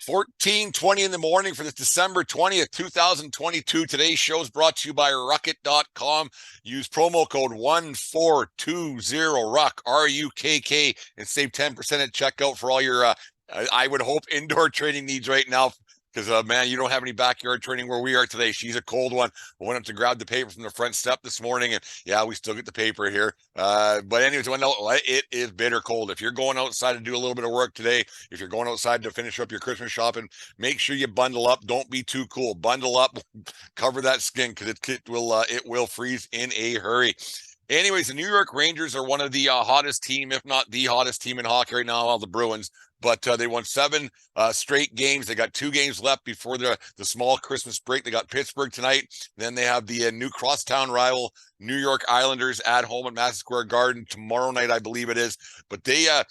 14:20 in the morning for this December 20th, 2022. Today's show is brought to you by Ruckit.com. Use promo code 1420RUCK, RUKK, and save 10% at checkout for all your, I would hope, indoor training needs right now. Because, man, you don't have any backyard training where we are today. She's a cold one. I went up to grab the paper from the front step this morning, and yeah, we still get the paper here. But anyways, it is bitter cold. If you're going outside to do a little bit of work today, if you're going outside to finish up your Christmas shopping, make sure you bundle up. Don't be too cool. Bundle up, cover that skin, because it will freeze in a hurry. Anyways, the New York Rangers are one of the hottest team, if not the hottest team in hockey right now, all the Bruins. But they won 7 straight games. They got 2 games left before the small Christmas break. They got Pittsburgh tonight. Then they have the new crosstown rival New York Islanders at home at Madison Square Garden tomorrow night, I believe it is. But the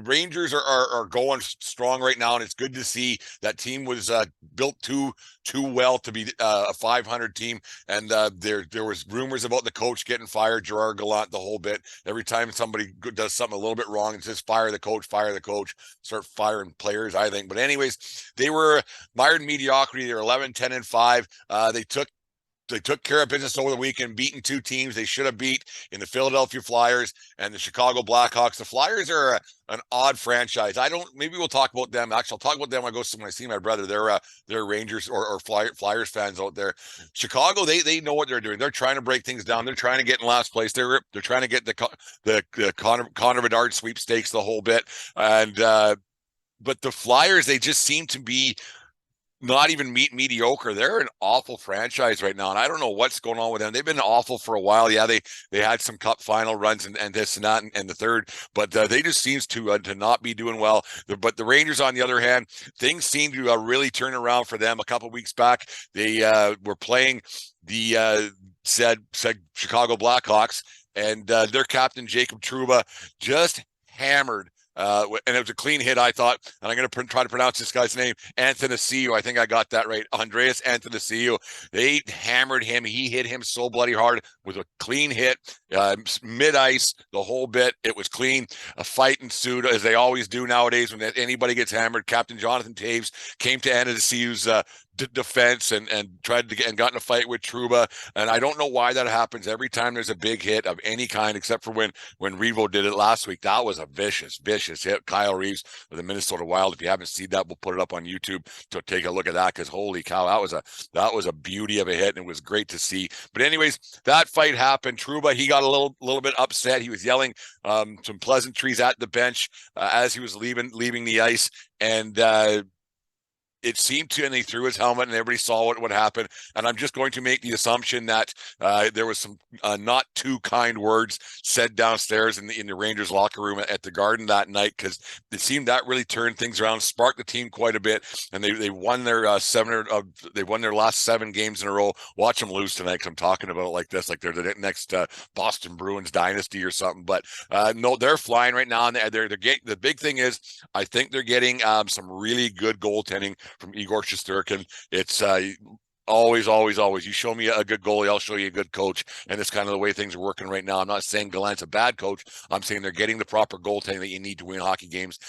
Rangers are going strong right now, and it's good to see. That team was built too well to be a 500 team. And there was rumors about the coach getting fired, Gerard Gallant, the whole bit. Every time somebody does something a little bit wrong, it says fire the coach, fire the coach. Start firing players, I think. But anyways, they were mired in mediocrity. They're 11-10-5. They took care of business over the weekend, beating 2 teams they should have beat in the Philadelphia Flyers and the Chicago Blackhawks. The Flyers are an odd franchise. Maybe we'll talk about them. Actually, I'll talk about them when I see my brother. They're Rangers or Flyers fans out there. Chicago, they know what they're doing. They're trying to break things down. They're trying to get in last place. They're trying to get the Connor Bedard sweepstakes, the whole bit. And but the Flyers, they just seem to be not even mediocre. They're an awful franchise right now, and I don't know what's going on with them. They've been awful for a while. Yeah, they had some cup final runs and this and that and the third, but they just seems to not be doing well. But the Rangers, on the other hand, things seem to really turn around for them. A couple of weeks back, they were playing the said Chicago Blackhawks, and their captain Jacob Trouba just hammered. And it was a clean hit, I thought. And I'm going to try to pronounce this guy's name, Athanasiou. I think I got that right. Andreas Athanasiou. They hammered him. He hit him so bloody hard with a clean hit, mid-ice, the whole bit. It was clean. A fight ensued, as they always do nowadays when anybody gets hammered. Captain Jonathan Toews came to Athanasiou's defense and tried to get and got in a fight with Trouba. And I don't know why that happens every time there's a big hit of any kind, except for when Revo did it last week. That was a vicious hit. Kyle Reeves with the Minnesota Wild. If you haven't seen that, we'll put it up on YouTube to take a look at that, because holy cow, that was a beauty of a hit, and it was great to see. But anyways, that fight happened. Trouba, he got a little bit upset. He was yelling some pleasantries at the bench as he was leaving the ice, and it seemed to, and he threw his helmet, and everybody saw what happened. And I'm just going to make the assumption that there was some not too kind words said downstairs in the Rangers locker room at the Garden that night, because it seemed that really turned things around, sparked the team quite a bit, and they won their they won their last 7 games in a row. Watch them lose tonight, because I'm talking about it like this, like they're the next Boston Bruins dynasty or something. But no, they're flying right now, and they're getting, the big thing is, I think they're getting some really good goaltending from Igor Shesterkin. It's always. You show me a good goalie, I'll show you a good coach. And it's kind of the way things are working right now. I'm not saying Gallant's a bad coach. I'm saying they're getting the proper goaltending that you need to win hockey games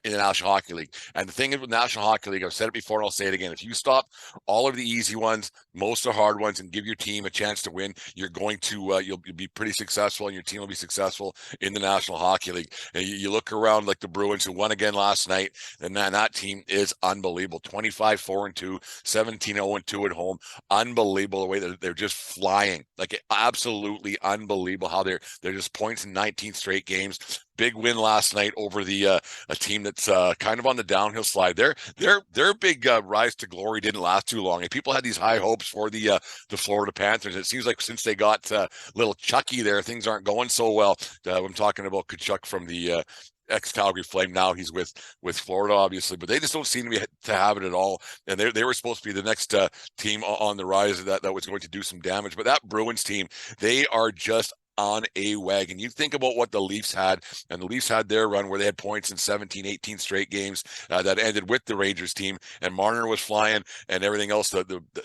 in the National Hockey League. And the thing is with National Hockey League, I've said it before and I'll say it again. If you stop all of the easy ones, most of the hard ones, and give your team a chance to win, you're going to you'll be pretty successful, and your team will be successful in the National Hockey League. And you look around, like the Bruins, who won again last night, and man, that team is unbelievable. 25-4-2, 17-0-2 at home. Unbelievable the way that they're just flying, like absolutely unbelievable how they're just points in 19 straight games. Big win last night over a team that's kind of on the downhill slide. Their big rise to glory didn't last too long, and people had these high hopes for the Florida Panthers. It seems like since they got little Chucky there, things aren't going so well. I'm talking about Kachuk from the ex-Calgary Flame. Now he's with Florida, obviously, but they just don't seem to have it at all. And they were supposed to be the next team on the rise that was going to do some damage. But that Bruins team, they are just on a wagon. You think about what the Leafs had, and the Leafs had their run where they had points in 17, 18 straight games that ended with the Rangers team, and Marner was flying and everything else.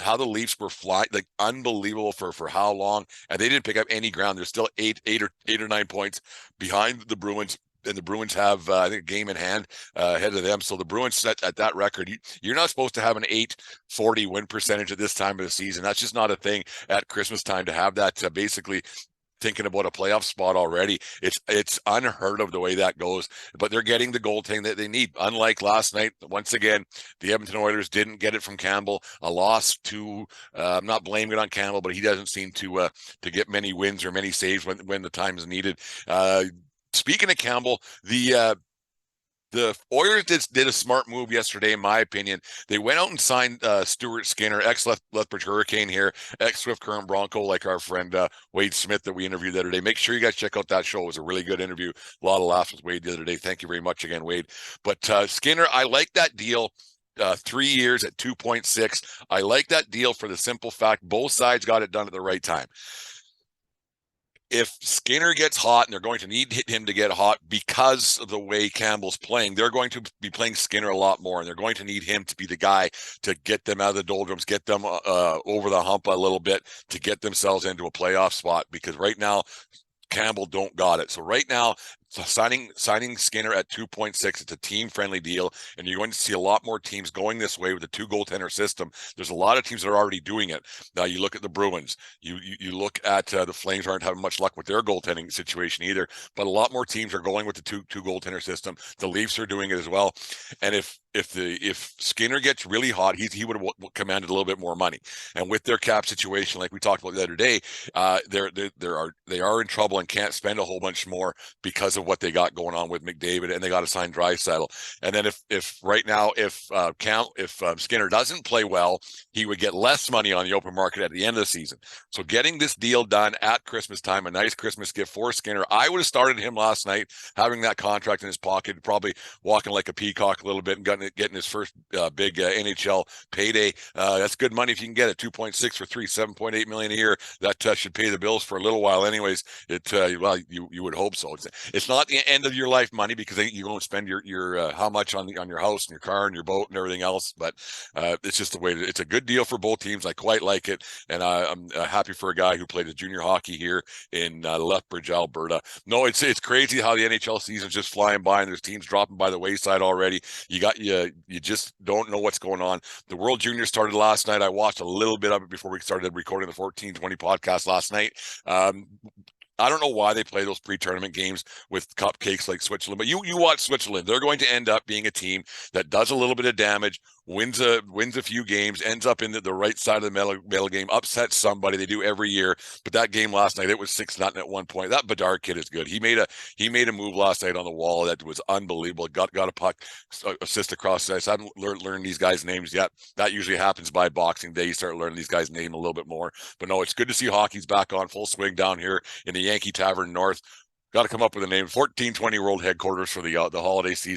How the Leafs were flying, like unbelievable for how long, and they didn't pick up any ground. They're still eight or 9 points behind the Bruins. the Bruins have, I think, a game in hand ahead of them. So the Bruins set at that record. You're not supposed to have an 840 win percentage at this time of the season. That's just not a thing at Christmas time to have that. Basically, thinking about a playoff spot already. It's unheard of the way that goes, but they're getting the goaltending that they need. Unlike last night, once again, the Edmonton Oilers didn't get it from Campbell. A loss to, I'm not blaming it on Campbell, but he doesn't seem to get many wins or many saves when the time is needed. Speaking of Campbell, the Oilers did a smart move yesterday, in my opinion. They went out and signed Stuart Skinner, ex-Lethbridge Hurricane here, ex-Swift Current Bronco, like our friend Wade Smith that we interviewed the other day. Make sure you guys check out that show. It was a really good interview. A lot of laughs with Wade the other day. Thank you very much again, Wade. But Skinner, I like that deal. 3 years at 2.6. I like that deal for the simple fact both sides got it done at the right time. If Skinner gets hot, and they're going to need him to get hot because of the way Campbell's playing, they're going to be playing Skinner a lot more, and they're going to need him to be the guy to get them out of the doldrums, get them over the hump a little bit to get themselves into a playoff spot, because right now Campbell don't got it. So right now, signing Skinner at 2.6, it's a team-friendly deal, and you're going to see a lot more teams going this way with the two goaltender system. There's a lot of teams that are already doing it. Now you look at the Bruins, you look at the Flames aren't having much luck with their goaltending situation either, but a lot more teams are going with the two goaltender system. The Leafs are doing it as well, and if Skinner gets really hot, he would have commanded a little bit more money. And with their cap situation, like we talked about the other day, they are in trouble and can't spend a whole bunch more because of what they got going on with McDavid, and they got to sign Draisaitl. And then if right now Skinner doesn't play well, he would get less money on the open market at the end of the season. So getting this deal done at Christmas time, a nice Christmas gift for Skinner. I would have started him last night, having that contract in his pocket, probably walking like a peacock a little bit and getting his first big NHL payday. That's good money if you can get it. 2.6 for 7.8 million a year. That should pay the bills for a little while, anyways. Well, you would hope so. It's not the end of your life money, because you won't spend your how much on your house and your car and your boat and everything else. But it's just the way it's a good deal for both teams. I quite like it, and I'm happy for a guy who played his junior hockey here in Lethbridge, Alberta. No, it's crazy how the NHL season's just flying by, and there's teams dropping by the wayside already. You just don't know what's going on. The World Junior started last night. I watched a little bit of it before we started recording the 1420 podcast last night. I don't know why they play those pre-tournament games with cupcakes like Switzerland, but you watch Switzerland. They're going to end up being a team that does a little bit of damage, wins a few games, ends up in the right side of the medal game, upsets somebody. They do every year. But that game last night, it was 6-0 at one point. That Bedard kid is good. He made a move last night on the wall that was unbelievable. Got a puck assist across the ice. I haven't learned these guys' names yet. That usually happens by Boxing Day. You start learning these guys' name a little bit more. But no, it's good to see hockey's back on full swing down here in the Yankee Tavern North. Got to come up with a name. 1420 World Headquarters for the holiday season.